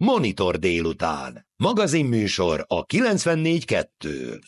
Monitor délután. Magazinműsor a 94.2.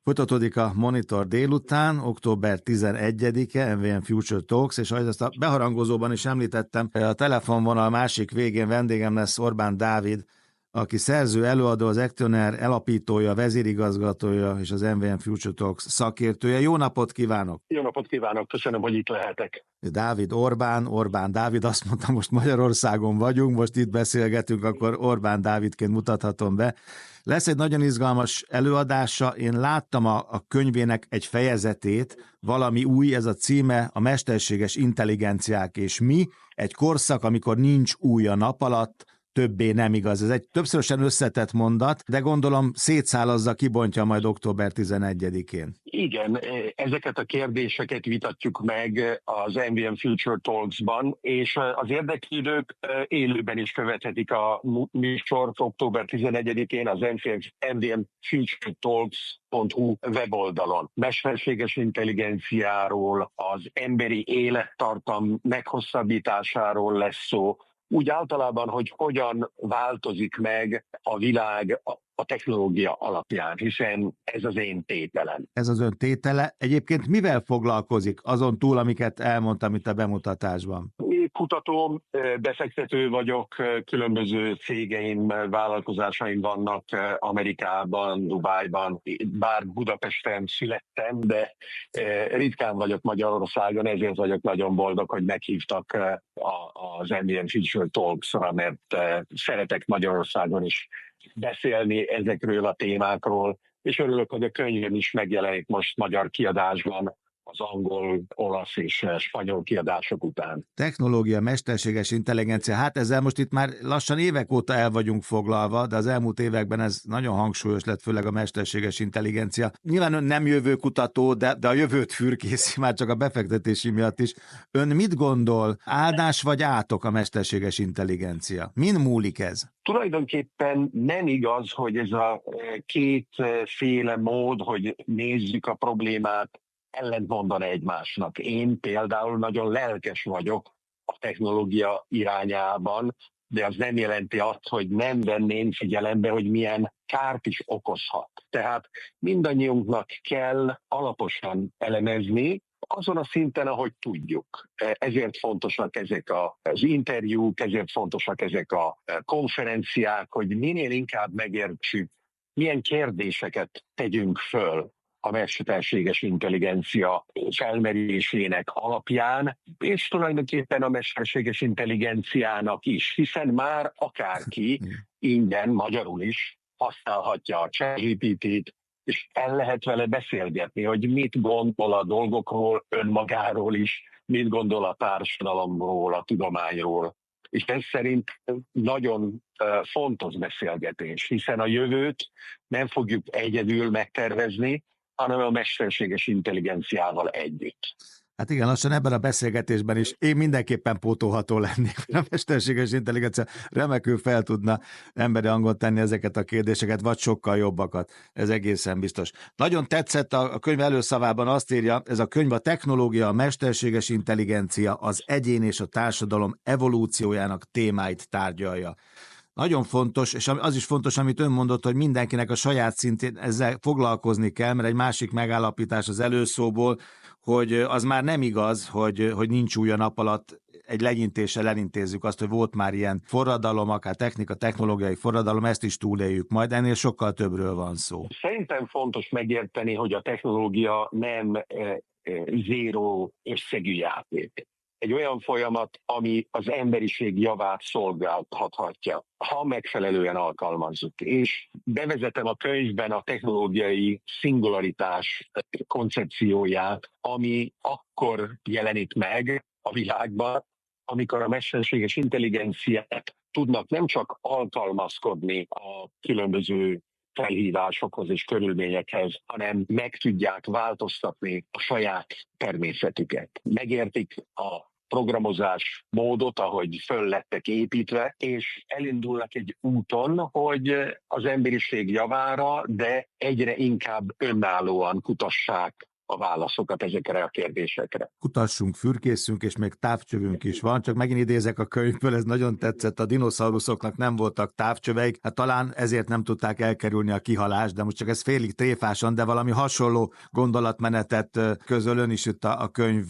Folytatódik a Monitor délután, október 11-e, MVM Future Talks, és ahogy ezt a beharangozóban is említettem, a telefonvonal másik végén vendégem lesz Orbán Dávid, aki szerző, előadó, az Actioner alapítója, vezérigazgatója és az MVM Future Talks szakértője. Jó napot kívánok! Jó napot kívánok, köszönöm, hogy itt lehetek. Dávid Orbán Dávid, azt mondta, most Magyarországon vagyunk, most itt beszélgetünk, akkor Orbán Dávidként mutathatom be. Lesz egy nagyon izgalmas előadása, én láttam a könyvének egy fejezetét, valami új, ez a címe, a mesterséges intelligenciák és mi, egy korszak, amikor nincs új a nap alatt, többé nem igaz. Ez egy többszörösen összetett mondat, de gondolom szétszálazza, kibontja majd október 11-én. Igen, ezeket a kérdéseket vitatjuk meg az MVM Future Talks-ban, és az érdeklődők élőben is követhetik a műsort október 11-én az MVM Future Talks.hu weboldalon. Mesterséges intelligenciáról, az emberi élettartam meghosszabbításáról lesz szó, úgy általában, hogy hogyan változik meg a világ a technológia alapján, hiszen ez az én tételem. Ez az ön tétele. Egyébként mivel foglalkozik azon túl, amiket elmondtam itt a bemutatásban? Kutató, befektető vagyok, különböző cégeim, vállalkozásaim vannak Amerikában, Dubájban, bár Budapesten születtem, de ritkán vagyok Magyarországon, ezért vagyok nagyon boldog, hogy meghívtak az MVM Future Talks-ra, mert szeretek Magyarországon is beszélni ezekről a témákról, és örülök, hogy a könyvem is megjelenik most magyar kiadásban, az angol, olasz és spanyol kiadások után. Technológia, mesterséges intelligencia, hát ezzel most itt már lassan évek óta el vagyunk foglalva, de az elmúlt években ez nagyon hangsúlyos lett, főleg a mesterséges intelligencia. Nyilván ön nem jövőkutató, de a jövőt fürkészi, már csak a befektetési miatt is. Ön mit gondol, áldás vagy átok a mesterséges intelligencia? Min múlik ez? Tulajdonképpen nem igaz, hogy ez a kétféle mód, hogy nézzük a problémát, ellentmondana egymásnak. Én például nagyon lelkes vagyok a technológia irányában, de az nem jelenti azt, hogy nem venném figyelembe, hogy milyen kárt is okozhat. Tehát mindannyiunknak kell alaposan elemezni, azon a szinten, ahogy tudjuk. Ezért fontosak ezek az interjúk, ezért fontosak ezek a konferenciák, hogy minél inkább megértsük, milyen kérdéseket tegyünk föl a mesterséges intelligencia felmerésének alapján, és tulajdonképpen a mesterséges intelligenciának is, hiszen már akárki ingyen, magyarul is használhatja a ChatGPT-t, és el lehet vele beszélgetni, hogy mit gondol a dolgokról, önmagáról is, mit gondol a társadalomról, a tudományról. És ez szerint nagyon fontos beszélgetés, hiszen a jövőt nem fogjuk egyedül megtervezni, hanem a mesterséges intelligenciával együtt. Hát igen, lassan ebben a beszélgetésben is én mindenképpen pótolható lennék. A mesterséges intelligencia remekül fel tudna emberi hangon tenni ezeket a kérdéseket, vagy sokkal jobbakat. Ez egészen biztos. Nagyon tetszett a könyv előszavában, azt írja, ez a könyv a technológia, a mesterséges intelligencia, az egyén és a társadalom evolúciójának témáit tárgyalja. Nagyon fontos, és az is fontos, amit ön mondott, hogy mindenkinek a saját szintén ezzel foglalkozni kell, mert egy másik megállapítás az előszóból, hogy az már nem igaz, hogy nincs új a nap alatt, egy legyintéssel elintézzük azt, hogy volt már ilyen forradalom, akár technológiai forradalom, ezt is túléljük majd, ennél sokkal többről van szó. Szerintem fontos megérteni, hogy a technológia nem zéró összegű játék. Egy olyan folyamat, ami az emberiség javát szolgálhatja, ha megfelelően alkalmazzuk. És bevezetem a könyvben a technológiai szingularitás koncepcióját, ami akkor jelenik meg a világban, amikor a mesterséges intelligenciát tudnak nem csak alkalmazkodni a különböző felhívásokhoz és körülményekhez, hanem meg tudják változtatni a saját természetüket. Megértik a programozás módot, ahogy föl lettek építve, és elindulnak egy úton, hogy az emberiség javára, de egyre inkább önállóan kutassák a válaszokat ezekre a kérdésekre. Kutassunk, fürkészünk, és még távcsövünk is van, csak megint idézek a könyvből, ez nagyon tetszett, a dinoszauruszoknak nem voltak távcsöveik, hát talán ezért nem tudták elkerülni a kihalást, de most csak ez félig tréfásan, de valami hasonló gondolatmenetet közöl ön is itt a könyv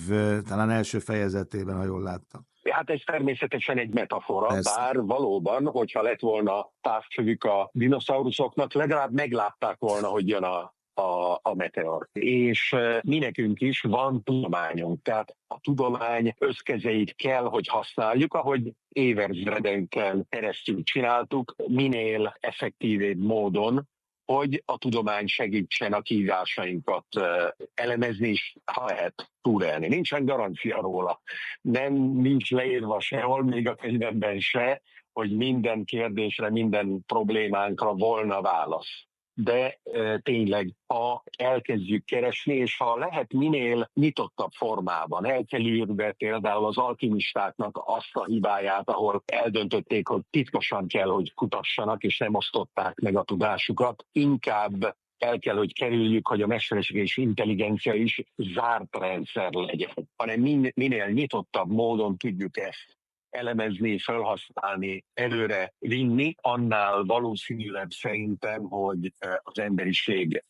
talán első fejezetében, ha jól láttam. Hát ez természetesen egy metafora, Persze. bár valóban, hogyha lett volna távcsövük a dinoszauruszoknak, legalább meglátták volna, hogy jön a meteor. És mi nekünk is van tudományunk, tehát a tudomány összkezeit kell, hogy használjuk, ahogy évezredeken keresztül csináltuk, minél effektívébb módon, hogy a tudomány segítsen a kihívásainkat elemezni, és ha lehet túlélni. Nincsen garancia róla. Nincs leírva sehol, még a könyvemben se, hogy minden kérdésre, minden problémánkra volna válasz. De tényleg, ha elkezdjük keresni, és ha lehet minél nyitottabb formában, el kell űrbe például az alkimistáknak azt a hibáját, ahol eldöntötték, hogy titkosan kell, hogy kutassanak, és nem osztották meg a tudásukat, inkább el kell, hogy kerüljük, hogy a mesterséges intelligencia is zárt rendszer legyen, hanem minél nyitottabb módon tudjuk ezt elemezni, felhasználni, előre vinni, annál valószínűleg szerintem, hogy az emberiség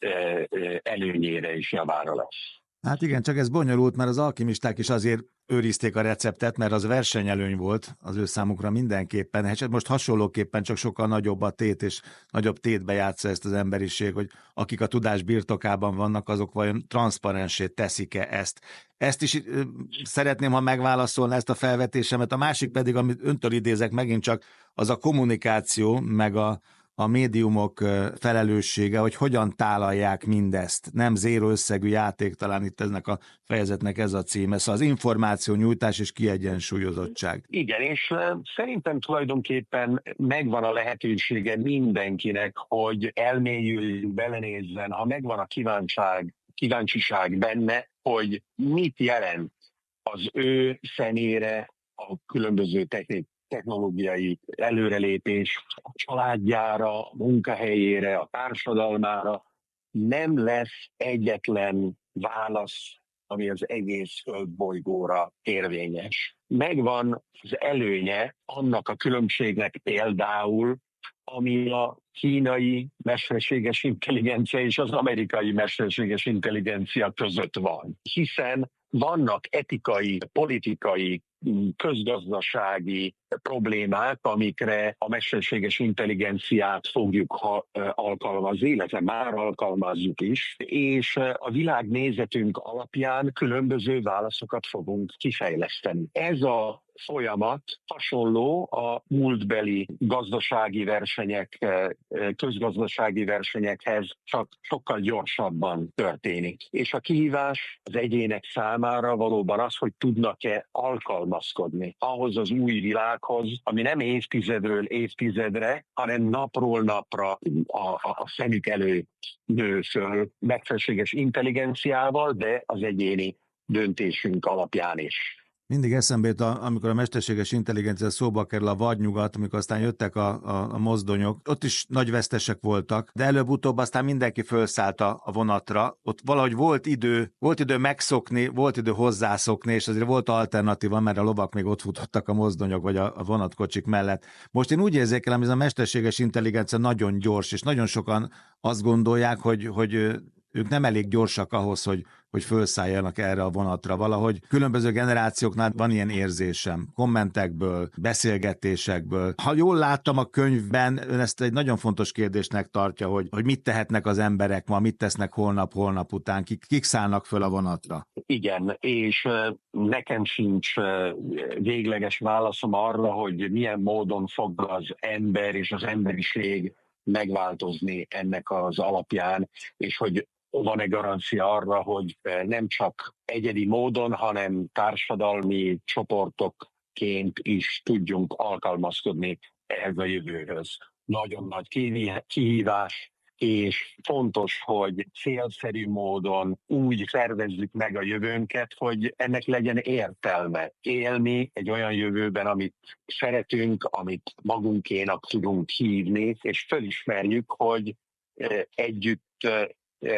előnyére is javára lesz. Hát igen, csak ez bonyolult, mert az alkimisták is azért őrizték a receptet, mert az versenyelőny volt az ő számukra mindenképpen. Hát most hasonlóképpen csak sokkal nagyobb a tét, és nagyobb tétbe játsza ezt az emberiség, hogy akik a tudás birtokában vannak, azok vajon transzparensé teszik-e ezt. Ezt is szeretném, ha megválaszolna ezt a felvetésemet. A másik pedig, amit öntől idézek megint csak, az a kommunikáció, meg a médiumok felelőssége, hogy hogyan tálalják mindezt. Nem zéró összegű játék, talán itt ennek a fejezetnek ez a címe. Szóval az információ nyújtás és kiegyensúlyozottság. Igen, és szerintem tulajdonképpen megvan a lehetősége mindenkinek, hogy elmélyüljön, belenézzen, ha megvan a kíváncsiság benne, hogy mit jelent az ő szemére a különböző technológiai előrelépés a családjára, a munkahelyére, a társadalmára. Nem lesz egyetlen válasz, ami az egész földbolygóra érvényes. Megvan az előnye annak a különbségnek például, ami a kínai mesterséges intelligencia és az amerikai mesterséges intelligencia között van. Hiszen vannak etikai, politikai, közgazdasági problémák, amikre a mesterséges intelligenciát fogjuk alkalmazni, illetve már alkalmazzuk is, és a világnézetünk alapján különböző válaszokat fogunk kifejleszteni. Ez a folyamat hasonló a múltbeli gazdasági versenyek, közgazdasági versenyekhez, csak sokkal gyorsabban történik. És a kihívás az egyének számára valóban az, hogy tudnak-e alkalmazkodni ahhoz az új világhoz, ami nem évtizedről évtizedre, hanem napról napra a szemük előtt nő föl mesterséges intelligenciával, de az egyéni döntésünk alapján is. Mindig eszembe jut, amikor a mesterséges intelligencia szóba kerül a vadnyugat, amikor aztán jöttek a mozdonyok, ott is nagy vesztesek voltak, de előbb-utóbb aztán mindenki felszállt a vonatra. Ott valahogy volt idő megszokni, volt idő hozzászokni, és azért volt alternatíva, mert a lovak még ott futottak a mozdonyok vagy a vonatkocsik mellett. Most én úgy érzékelem, hogy ez a mesterséges intelligencia nagyon gyors, és nagyon sokan azt gondolják, hogy ők nem elég gyorsak ahhoz, hogy felszálljanak erre a vonatra. Valahogy különböző generációknál van ilyen érzésem, kommentekből, beszélgetésekből. Ha jól láttam a könyvben, ön ezt egy nagyon fontos kérdésnek tartja, hogy mit tehetnek az emberek ma, mit tesznek holnap után, kik szállnak föl a vonatra. Igen, és nekem sincs végleges válaszom arra, hogy milyen módon fog az ember és az emberiség megváltozni ennek az alapján, és hogy van-e garancia arra, hogy nem csak egyedi módon, hanem társadalmi csoportokként is tudjunk alkalmazkodni ehhez a jövőhöz. Nagyon nagy kihívás, és fontos, hogy célszerű módon úgy szervezzük meg a jövőnket, hogy ennek legyen értelme. Élni egy olyan jövőben, amit szeretünk, amit magunkénak tudunk hívni, és felismerjük, hogy együtt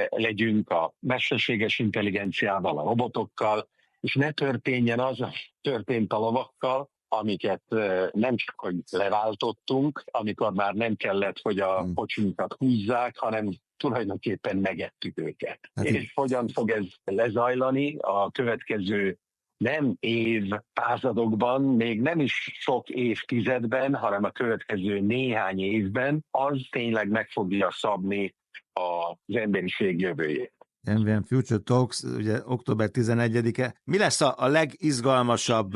legyünk a mesterséges intelligenciával, a robotokkal, és ne történjen az, történt a lovakkal, amiket nem csak hogy leváltottunk, amikor már nem kellett, hogy a kocsinkat húzzák, hanem tulajdonképpen megettük őket. És hogyan fog ez lezajlani a következő nem évszázadokban, még nem is sok évtizedben, hanem a következő néhány évben, az tényleg meg fogja szabni az emberiség jövőjét. MVM Future Talks, ugye október 11-e. Mi lesz a legizgalmasabb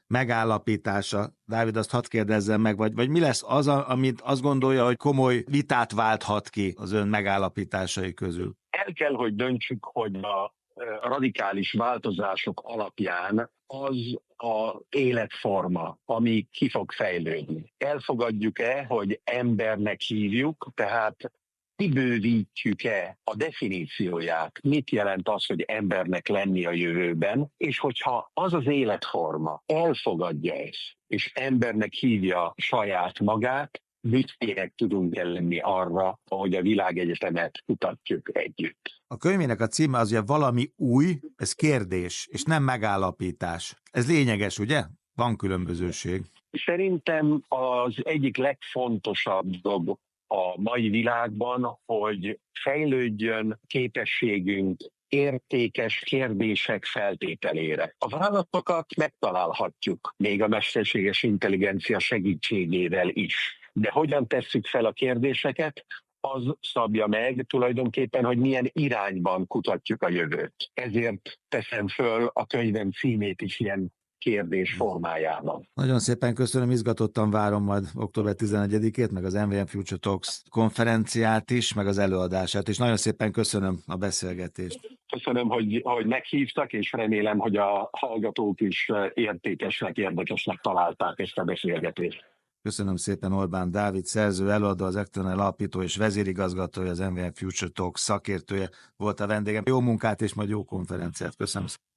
megállapítása? Dávid, azt hadd kérdezzem meg, vagy mi lesz az, amit azt gondolja, hogy komoly vitát válthat ki az ön megállapításai közül? El kell, hogy döntsük, hogy a radikális változások alapján az az életforma, ami ki fog fejlődni. Elfogadjuk-e, hogy embernek hívjuk, tehát kibővítjük-e a definícióját, mit jelent az, hogy embernek lenni a jövőben, és hogyha az az életforma elfogadja ezt, és embernek hívja saját magát, büszkének tudunk lenni arra, hogy a világegyetemet kutatjuk együtt. A könyvének a címe az ugye valami új, ez kérdés, és nem megállapítás. Ez lényeges, ugye? Van különbözőség. Szerintem az egyik legfontosabb dolog a mai világban, hogy fejlődjön képességünk értékes kérdések feltételére. A válaszokat megtalálhatjuk még a mesterséges intelligencia segítségével is. De hogyan tesszük fel a kérdéseket, az szabja meg tulajdonképpen, hogy milyen irányban kutatjuk a jövőt. Ezért teszem föl a könyvem címét is ilyen kérdés formájában. Nagyon szépen köszönöm, izgatottan várom majd október 11-ét, meg az MVM Future Talks konferenciát is, meg az előadását, és nagyon szépen köszönöm a beszélgetést. Köszönöm, hogy meghívtak, és remélem, hogy a hallgatók is értékesnek, érdekesnek találták ezt a beszélgetést. Köszönöm szépen, Orbán Dávid, szerző, előadó, az External alapító és vezérigazgatója, az MVM Future Talks szakértője volt a vendégem. Jó munkát és majd jó konferenciát. Köszönöm szépen.